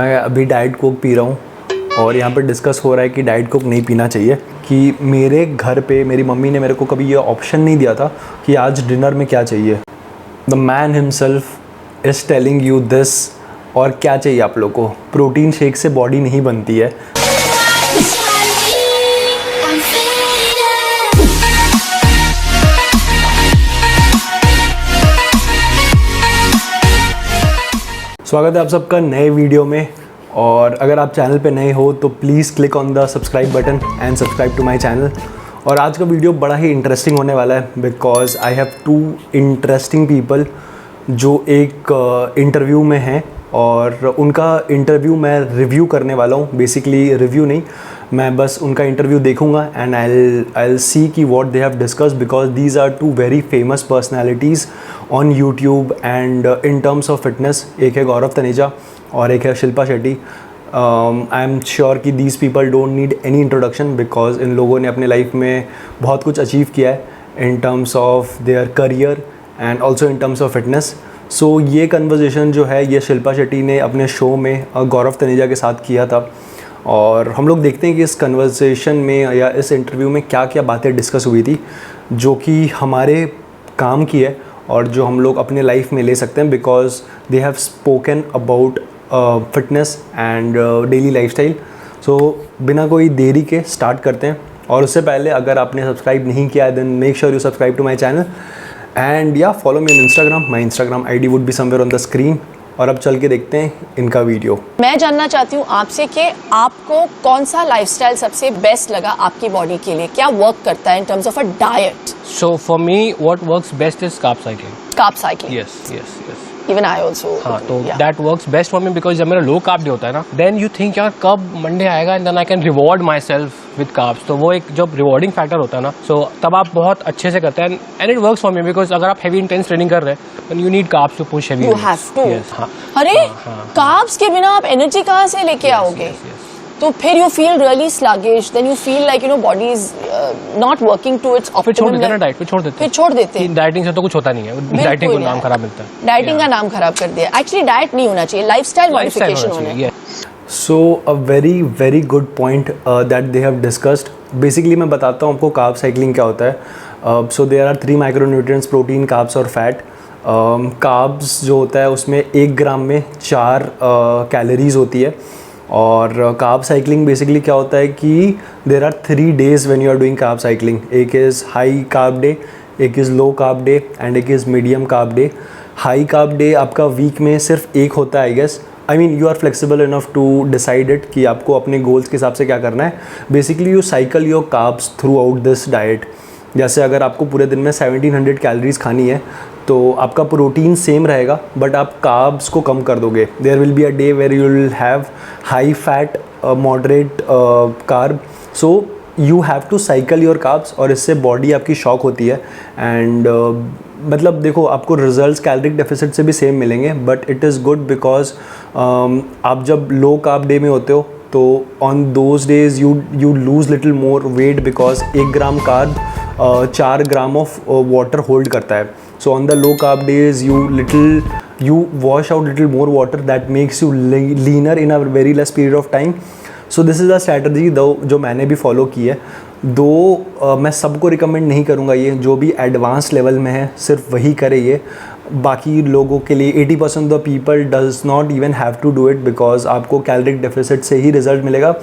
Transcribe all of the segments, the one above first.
मैं अभी diet coke P रहा हूँ और यहाँ पर डिस्कस हो रहा है कि डाइट कोक नहीं पीना चाहिए। कि मेरे घर पे मेरी मम्मी ने मेरे को कभी ये ऑप्शन नहीं दिया था कि आज डिनर में क्या चाहिए। The man himself is telling you this. और क्या चाहिए आप लोग को? प्रोटीन शेक से बॉडी नहीं बनती है। स्वागत है आप सबका नए वीडियो में। और अगर आप चैनल पे नए हो तो please click on the subscribe button and subscribe to my channel. और आज का वीडियो बड़ा ही इंटरेस्टिंग होने वाला है because I have two interesting people जो एक इंटरव्यू में हैं और उनका इंटरव्यू मैं रिव्यू करने वाला हूँ। बेसिकली रिव्यू नहीं, मैं बस उनका इंटरव्यू देखूँगा एंड आई सी कि what they have discuss because these are two very famous personalities on YouTube and in terms of fitness. एक है गौरव तनेजा और एक है Shilpa Shetty. I am sure कि these people don't need any introduction because इन लोगों ने अपने लाइफ में बहुत कुछ अचीव किया है in terms of their career and also in terms of fitness. So ये कन्वर्जेसन जो है ये शिल्पा शेट्टी ने अपने शो में गौरव तनेजा के साथ किया था और हम लोग देखते हैं कि इस कन्वर्सेशन में या इस इंटरव्यू में क्या क्या बातें डिस्कस हुई थी जो कि हमारे काम की है और जो हम लोग अपने लाइफ में ले सकते हैं because they have spoken about fitness and daily lifestyle. So बिना कोई देरी के स्टार्ट करते हैं। और उससे पहले अगर आपने सब्सक्राइब नहीं किया है then make sure you subscribe to my channel and या follow me on Instagram. My Instagram ID would be somewhere on the screen. और अब चल के देखते हैं इनका वीडियो। मैं जानना चाहती हूँ आपसे कि आपको कौन सा लाइफस्टाइल सबसे बेस्ट लगा आपकी बॉडी के लिए, क्या वर्क करता है in terms of a diet? So for me, what works best is carb cycling. Carb cycling. Yes. Even I also. हाँ, तो yeah. that works best for me because जब मेरा low carb day होता है ना, then you think यार कब Monday आएगा and then I can reward myself with carbs. तो वो एक जब rewarding factor होता है ना, so तब आप बहुत अच्छे से करते हैं and it works for me because अगर आप heavy intense training कर रहे हैं then you need carbs to push heavy. You have to. Yes, हाँ. अरे carbs के बिना आप एनर्जी कहाँ से लेके आओगे? तो फिर you feel really sluggish, then you feel like body is not working to its optimum. फिर छोड़ देते हैं ना डाइट, फिर छोड़ देते हैं। डाइटिंग से तो कुछ होता नहीं है, डाइटिंग को नाम खराब मिलता है। डाइटिंग का नाम खराब कर दिया। एक्चुअली डाइट नहीं होना चाहिए, लाइफस्टाइल मॉडिफिकेशन होना चाहिए। So a very good point that they have discussed. Basically मैं बताता हूँ आपको कार्ब साइकिलिंग क्या होता है। So there are 3 micronutrients, protein, carbs और फैट। कार्ब्स जो होता है उसमें 1 ग्राम में 4 कैलोरीज होती है। और कार्ब साइकिलिंग बेसिकली क्या होता है कि there are 3 days when you are doing carb cycling. एक इज़ हाई कार्ब डे, एक is low carb day and एक is medium carb day. High carb day आपका वीक में सिर्फ एक होता है I guess. I mean you are flexible enough to decide it कि आपको अपने गोल्स के हिसाब से क्या करना है। Basically you cycle your carbs through out this diet. जैसे अगर आपको पूरे दिन में 1700 कैलोरीज खानी है तो आपका प्रोटीन सेम रहेगा बट आप कार्ब्स को कम कर दोगे। There will be a day where you will have high fat moderate carb. So you have to cycle your carbs और इससे बॉडी आपकी शॉक होती है एंड मतलब देखो आपको रिजल्ट्स कैलोरिक डेफिसिट से भी सेम मिलेंगे but it is good because आप जब लो कार्ब डे में होते हो तो on those days you lose little more weight because 1 gram carb 4 gram of water hold करता है। So on the low carb days you wash out little more water that makes you leaner in a very less period of time. So this is a strategy जो मैंने भी follow की है। मैं सबको recommend नहीं करूँगा ये, जो भी एडवांस लेवल में है सिर्फ वही करे ये। बाकी लोगों के लिए 80% the people does not even have to do it because आपको कैलोरिक डेफिसिट से ही रिजल्ट मिलेगा।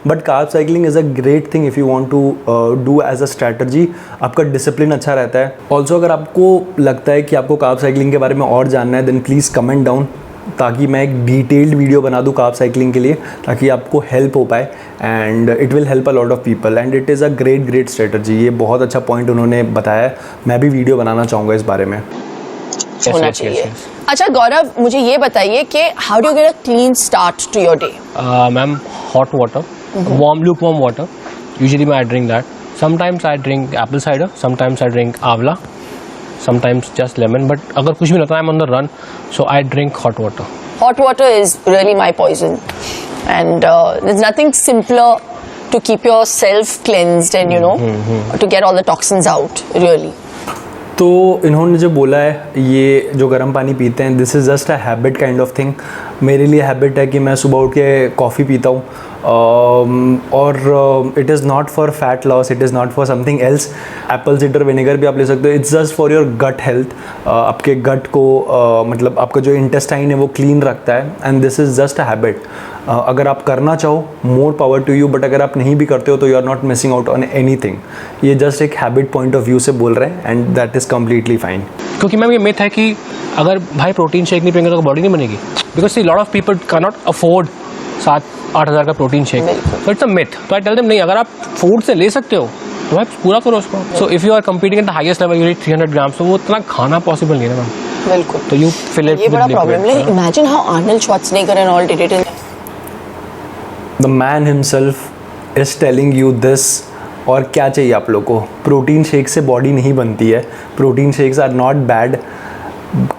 But carb cycling is a great thing if you want to do as a strategy. आपका डिसिप्लिन अच्छा रहता है। ऑल्सो अगर आपको लगता है कि आपको कार्ब साइकिलिंग के बारे में और जानना है देन प्लीज़ कमेंट डाउन ताकि मैं एक डिटेल्ड वीडियो बना दूँ कार्ब साइकिलिंग के लिए ताकि आपको हेल्प हो पाए and it will help a lot of people and it is a great strategy. ये बहुत अच्छा पॉइंट उन्होंने बताया। मैं भी वीडियो बनाना चाहूँगा इस बारे में। होना चाहिए। अच्छा गौरव, मुझे ये बताइए कि how do you get a clean start to your day? Ma'am hot water, lukewarm water. Usually I drink that. Sometimes I drink apple cider, sometimes I drink आंवला, sometimes just lemon. But अगर कुछ भी नहीं होता I'm on the run, so I drink hot water. Hot water is really my poison, and there's nothing simpler to keep yourself cleansed and to get all the toxins out. Really. तो इन्होंने जो बोला है ये जो गर्म पानी पीते हैं this is just a habit kind of thing मेरे लिए हैबिट है कि मैं सुबह उठ के कॉफ़ी पीता हूँ, और it is not for fat loss, it is not for something else. Apple cider vinegar भी आप ले सकते हो, it's just for your gut health. आपके गट को मतलब आपका जो इंटेस्टाइन है वो क्लीन रखता है, and this is just a habit. अगर आप करना चाहो, more power to you, but अगर आप नहीं भी करते हो तो you are not missing out on anything. ये जस्ट एक हैबिट पॉइंट ऑफ व्यू से बोल रहे हैं, and that is completely fine. क्योंकि मैम ये मिथ है कि अगर भाई प्रोटीन शेक नहीं पियेंगे तो बॉडी नहीं बनेगी, because see lot of people can not afford 7-8 हज़ार का प्रोटीन शेक, तो इट्स अ मिथ। तो आई टेल देम नहीं, अगर आप फूड से ले सकते हो तो भाई पूरा करो उसको। So if you are competing at the highest level, you need 300 grams, तो वो इतना खाना पॉसिबल नहीं है मैम। बिल्कुल, तो यू फिल इट। ये बड़ा प्रॉब्लम है। Imagine how Arnold Schwarzenegger and all did it in the man himself is telling you this. और क्या चाहिए आप लोग को? प्रोटीन शेक से बॉडी नहीं बनती है, protein shakes are not bad.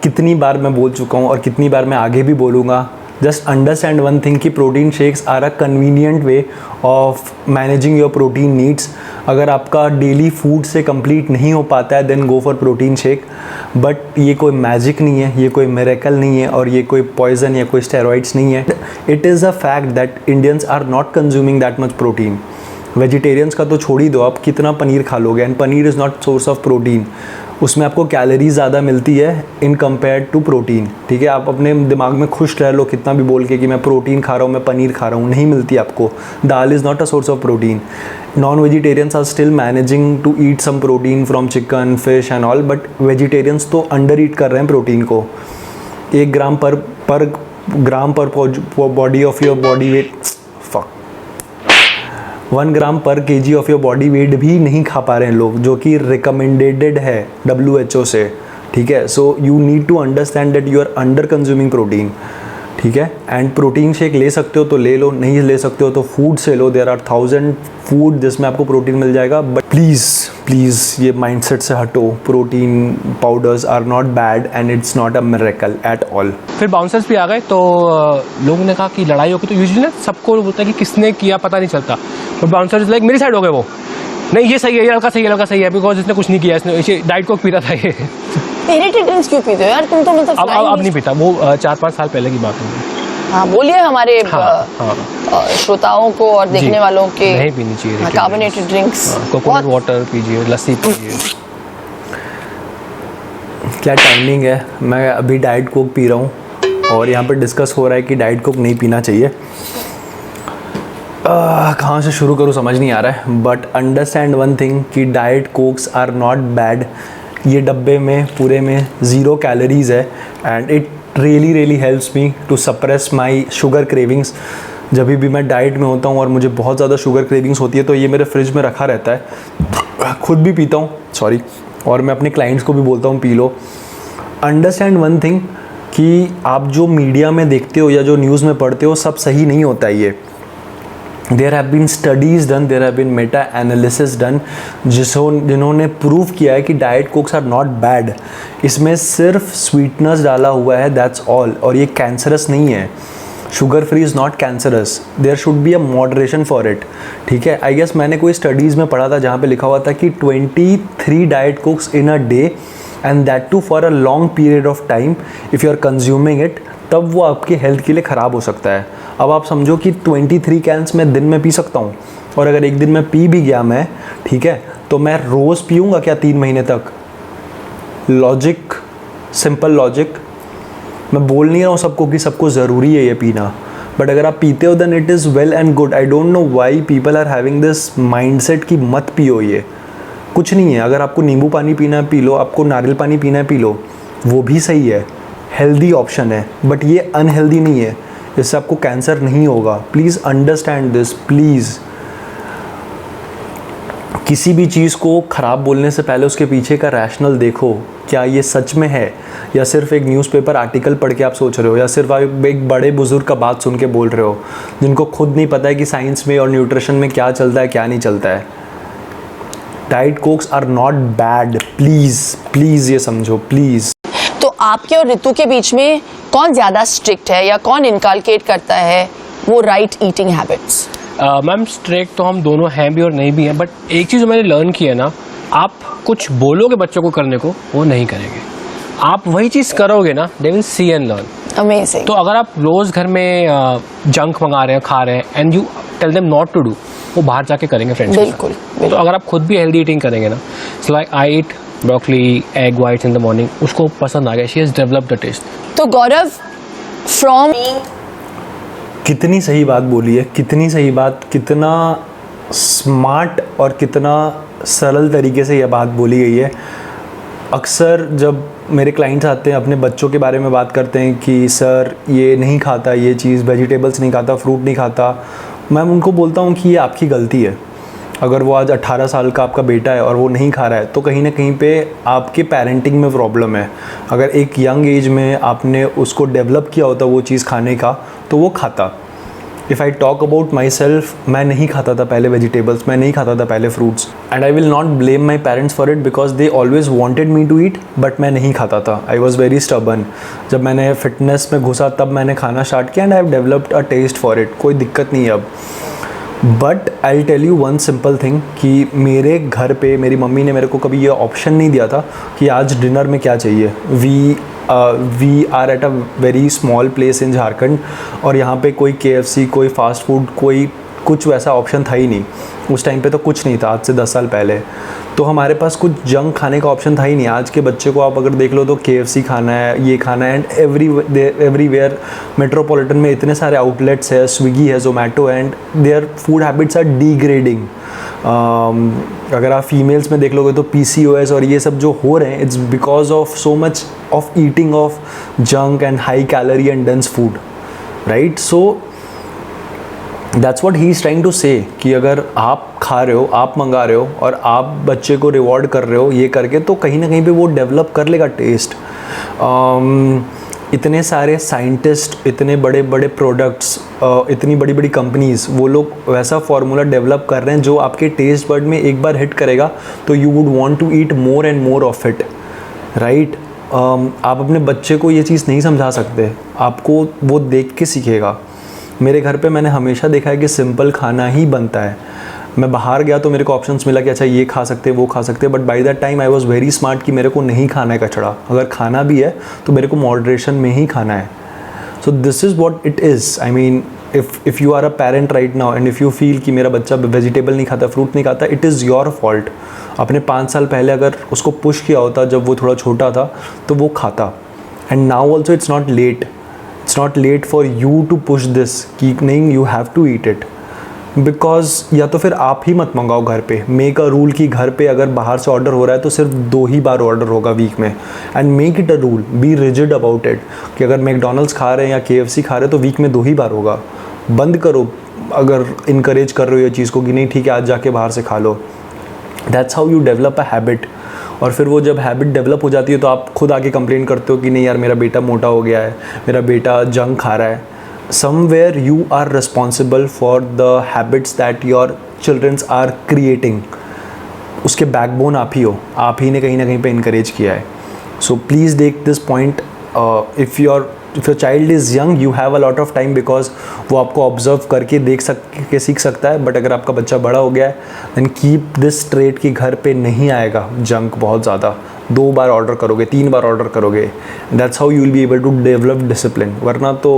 कितनी बार मैं बोल चुका हूँ और कितनी बार मैं आगे भी बोलूँगा, जस्ट अंडरस्टैंड वन थिंग कि protein shakes are a convenient way of managing your protein needs. अगर आपका डेली फूड से कंप्लीट नहीं हो पाता है, then go for protein shake. But ये कोई मैजिक नहीं है, ये कोई मिरेकल नहीं है, और ये कोई पॉइजन या कोई स्टेरॉइड्स नहीं है। It is a fact that Indians are not consuming that much protein. Vegetarians का तो छोड़ ही दो, आप कितना पनीर खा लोगे, and paneer is not source of protein. उसमें आपको कैलोरी ज़्यादा मिलती है इन कंपेयर टू प्रोटीन। ठीक है, आप अपने दिमाग में खुश रह लो कितना भी बोल के कि मैं प्रोटीन खा रहा हूँ, मैं पनीर खा रहा हूँ, नहीं मिलती आपको। Dal is not a source of protein. Non vegetarians are still managing to eat some protein from chicken, fish and all, but vegetarians तो अंडर ईट कर रहे हैं प्रोटीन को। 1 gram per body of your body weight, 1 gram per KG of your body weight भी नहीं खा पा रहे हैं लोग, जो कि रिकमेंडेड है WHO से। ठीक है, so you need to understand that you are under consuming protein. ठीक है, एंड प्रोटीन शेक ले सकते हो तो ले लो, नहीं ले सकते हो तो फूड से लो। देयर आर 1000 फूड जिसमें आपको प्रोटीन मिल जाएगा। बट प्लीज़ ये माइंडसेट से हटो, protein powders are not bad and it's not a miracle at all. फिर बाउंसर्स भी आ गए, तो लोगों ने कहा कि लड़ाई होगी, तो यूजुअली ना सबको बोलता है कि किसने किया पता नहीं चलता। बट बाउंसर्स लाइक मेरी साइड हो गए, वो नहीं ये सही है, ये लड़का सही है, बिकॉज इसने कुछ नहीं किया, इसने डाइट कोक पीता था। ये इरिटेटेंट्स क्यों पीते हो यार तुम? तो मतलब अब नहीं पीता, वो 4-5 साल पहले की बात है। हाँ, बोलिए हमारे श्रोताओं को और देखने वालों के नहीं पीनी चाहिए कार्बोनेटेड ड्रिंक्स, कोकोनट वाटर पीजिए, लस्सी पीजिए। क्या टाइमिंग है, मैं अभी डाइट कोक पी रहा हूँ और यहाँ पर डिस्कस हो रहा है कि डाइट कोक नहीं पीना चाहिए। कहाँ से शुरू करूँ समझ नहीं आ रहा है। बट अंडरस्टैंड वन थिंग कि diet cokes are not bad. ये डब्बे में पूरे में 0 कैलोरीज है, and it really helps me to suppress my sugar cravings. जब भी मैं डाइट में होता हूँ और मुझे बहुत ज़्यादा शुगर क्रेविंग्स होती है, तो ये मेरे फ्रिज में रखा रहता है। खुद भी पीता हूँ, सॉरी, और मैं अपने क्लाइंट्स को भी बोलता हूँ P low. Understand one thing कि आप जो मीडिया में देखते हो या जो न्यूज़ में पढ़ते हो, सब सही नहीं होता है। ये there have been studies done, there have been meta analysis done जिन्होंने प्रूव किया है कि diet cokes are not bad. इसमें सिर्फ स्वीटनेस डाला हुआ है, दैट्स ऑल, और ये कैंसरस नहीं है। Sugar free is not cancerous, there should be a moderation for it. ठीक है, आई गेस मैंने कोई स्टडीज़ में पढ़ा था जहाँ पे लिखा हुआ था कि 23 diet cokes in a day, and that too for a long period of time, if you are consuming it, तब वो आपकी हेल्थ के लिए ख़राब हो सकता है। अब आप समझो कि 23 कैंस मैं दिन में पी सकता हूँ, और अगर एक दिन में पी भी गया मैं, ठीक है, तो मैं रोज़ पीऊँगा क्या 3 महीने तक? Logic, simple logic. मैं बोल नहीं रहा हूँ सबको कि सबको ज़रूरी है ये पीना, बट अगर आप पीते हो then it is well and good. I don't know why people are having this mindset कि मत पियो। ये कुछ नहीं है, अगर आपको नींबू पानी पीना है पी लो, आपको नारियल पानी पीना है पी लो, वो भी सही है, हेल्दी ऑप्शन है। बट ये अनहेल्दी नहीं है, इससे आपको कैंसर नहीं होगा। Please understand this, please. किसी भी चीज़ को ख़राब बोलने से पहले उसके पीछे का रैशनल देखो, क्या ये सच में है, या सिर्फ एक न्यूज़पेपर आर्टिकल पढ़ के आप सोच रहे हो, या सिर्फ आप एक बड़े बुजुर्ग का बात सुन के बोल रहे हो, जिनको खुद नहीं पता है कि साइंस में और न्यूट्रिशन में क्या चलता है क्या नहीं चलता है। Diet cokes are not bad, please ये समझो, प्लीज़। तो आपके और ऋतु के बीच में कौन ज़्यादा स्ट्रिक्ट है, या कौन इनकलकेट करता है वो right eating habits? Ma'am strict तो हम दोनों हैं भी और नहीं भी हैं, बट एक चीज़ जो मैंने लर्न की है ना, आप कुछ बोलोगे बच्चों को करने को, वो नहीं करेंगे। आप वही चीज़ करोगे ना, they will see and learn. Amazing. तो अगर आप रोज़ घर में जंक मंगा रहे हैं, खा रहे हैं, and you tell them not to do, वो बाहर जाके करेंगे फ्रेंड्स के बिल्कुल, साथ। तो अगर आप खुद भी हेल्दी ईटिंग करेंगे ना, it's like I eat broccoli, egg whites in the morning, उसको पसंद आ गया, she has developed the taste. तो गौरव, फ्रॉम कितनी सही बात बोली है, कितनी सही बात, कितना स्मार्ट और कितना सरल तरीके से यह बात बोली गई है। अक्सर जब मेरे क्लाइंट्स आते हैं अपने बच्चों के बारे में बात करते हैं कि सर ये नहीं खाता, ये चीज़ वेजिटेबल्स नहीं खाता, फ्रूट नहीं खाता, मैं उनको बोलता हूँ कि ये आपकी गलती है। अगर वो आज 18 साल का आपका बेटा है और वो नहीं खा रहा है तो कहीं ना कहीं पे आपके पेरेंटिंग में प्रॉब्लम है। अगर एक यंग एज में आपने उसको डेवलप किया होता वो चीज़ खाने का तो वो खाता। If I talk about my self, मैं नहीं खाता था पहले वेजिटेबल्स, मैं नहीं खाता था पहले fruits, and I will not blame my parents for it because they always wanted me to eat, but मैं नहीं खाता था। I was very stubborn. जब मैंने फिटनेस में घुसा तब मैंने खाना स्टार्ट किया and I have developed a taste for it. कोई दिक्कत नहीं है अब। But I tell you one simple thing कि मेरे घर पे मेरी मम्मी ने मेरे को कभी ये ऑप्शन नहीं दिया था कि आज डिनर में क्या चाहिए। We are at a very small place in Jharkhand और यहाँ पे कोई KFC, कोई फास्ट फूड, कोई कुछ वैसा ऑप्शन था ही नहीं। उस टाइम पे तो कुछ नहीं था, आज से 10 साल पहले। तो हमारे पास कुछ जंक खाने का ऑप्शन था ही नहीं। आज के बच्चे को आप अगर देख लो तो KFC खाना है, ये खाना है, एंड एवरीवेयर मेट्रोपॉलिटन में इतने सारे आउटलेट्स है, स्विगी है, जोमेटो है, and their food habits are degrading. अगर आप फीमेल्स में देख लोगे तो PCOS और ये सब जो हो रहे हैं, it's because of so much of eating of junk and high calorie and dense food, right? So that's what he is trying to say कि अगर आप खा रहे हो, आप मंगा रहे हो और आप बच्चे को रिवॉर्ड कर रहे हो ये करके, तो कहीं ना कहीं पे वो डेवलप कर लेगा टेस्ट। इतने सारे साइंटिस्ट, इतने बड़े बड़े प्रोडक्ट्स, इतनी बड़ी बड़ी कंपनीज़, वो लोग वैसा फार्मूला डेवलप कर रहे हैं जो आपके टेस्ट बड में एक बार हिट करेगा तो you would want to eat more and more of it, right? आप अपने बच्चे को ये चीज़ नहीं समझा सकते, आपको वो देख के सीखेगा। मेरे घर पे मैंने हमेशा देखा है कि सिंपल खाना ही बनता है। मैं बाहर गया तो मेरे को ऑप्शंस मिला कि अच्छा ये खा सकते, वो खा सकते, but by that time I was very smart कि मेरे को नहीं खाना है कचड़ा। अगर खाना भी है तो मेरे को मॉडरेशन में ही खाना है। So this is what it is. I mean if you are a parent right now and if you feel कि मेरा बच्चा वेजिटेबल नहीं खाता, फ्रूट नहीं खाता, इट इज़ योर फॉल्ट। अपने 5 साल पहले अगर उसको पुश किया होता जब वो थोड़ा छोटा था तो वो खाता। And now also it's not late, it's not late for you to push this कि नहीं you have to eat it. Because या तो फिर आप ही मत मंगाओ घर पे, मेक अ रूल कि घर पे अगर बाहर से ऑर्डर हो रहा है तो सिर्फ 2 ही बार ऑर्डर होगा वीक में, and make it a rule, B rigid about it कि अगर मैकडोनल्ड्स खा रहे हैं या KFC खा रहे हैं तो वीक में 2 ही बार होगा। बंद करो अगर इनकरेज कर रहे हो ये चीज़ को कि नहीं ठीक है आज जाके बाहर से खा लो। That's how you develop a habit. और फिर वो जब हैबिट डेवलप हो जाती है तो आप खुद आके कंप्लेन करते हो कि नहीं यार मेरा बेटा मोटा हो गया है, मेरा बेटा जंक खा रहा है। Somewhere you are responsible for the habits that your children are creating. उसके बैकबोन आप ही हो, आप ही ने कहीं ना कहीं पे इनकरेज किया है। So please take this point. If your child is young you have a lot of time because वो आपको ऑब्जर्व करके सीख सकता है। बट अगर आपका बच्चा बड़ा हो गया है दैन कीप दिस ट्रेट कि घर पे नहीं आएगा जंक बहुत ज़्यादा। 2 बार ऑर्डर करोगे, 3 बार ऑर्डर करोगे, that's how you will be able to develop discipline. वरना तो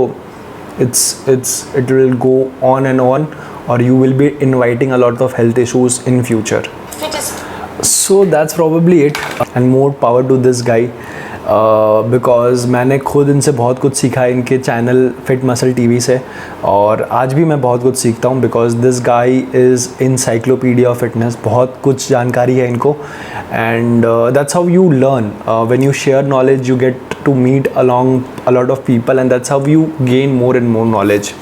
it will go on and on, or you will be inviting a lot of health issues in future. So that's probably it, and more power to this guy. Because मैंने खुद इनसे बहुत कुछ सीखा है, इनके चैनल फिट मसल TV से, और आज भी मैं बहुत कुछ सीखता हूँ because this guy is encyclopedia of fitness. बहुत कुछ जानकारी है इनको, and that's how you learn. When you share knowledge you get to meet along a lot of people, and that's how you gain more and more knowledge.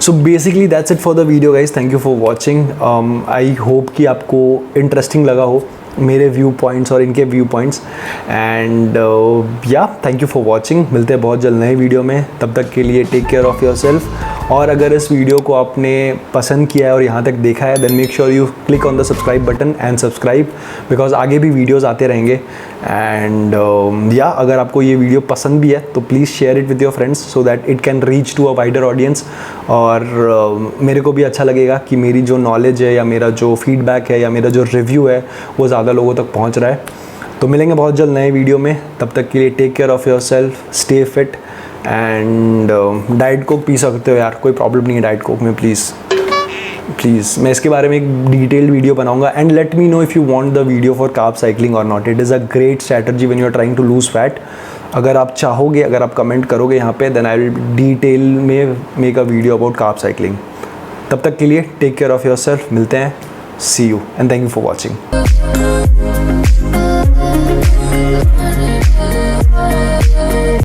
So basically that's it for the video guys. Thank you for watching. I hope कि आपको interesting लगा हो मेरे view points और इनके view points, and या thank you for watching. मिलते हैं बहुत जल्द नए वीडियो में, तब तक के लिए टेक केयर ऑफ़ योरसेल्फ। और अगर इस वीडियो को आपने पसंद किया है और यहाँ तक देखा है then make sure you click on the subscribe button and subscribe, because आगे भी वीडियोस आते रहेंगे। एंड या अगर आपको ये वीडियो पसंद भी है तो please share it with your friends so that it can reach to a wider audience. और मेरे को भी अच्छा लगेगा कि मेरी जो नॉलेज है या मेरा जो फीडबैक है या मेरा जो रिव्यू है वो ज़्यादा लोगों तक पहुँच रहा है। तो मिलेंगे बहुत जल्द नए वीडियो में, तब तक के लिए take care of yourself, stay fit, and diet coke पी सकते हो यार, कोई प्रॉब्लम नहीं है डाइट कोक में, प्लीज़ मैं इसके बारे में एक डिटेल्ड वीडियो बनाऊंगा. And let me know if you want the video for carb cycling और not. It is a great strategy when you are trying to lose fat. अगर आप चाहोगे, अगर आप कमेंट करोगे यहाँ पे, देन आई विल डिटेल में make a video about carb cycling. तब तक के लिए टेक केयर ऑफ़ योरसेल्फ. मिलते हैं. See you and thank you for watching.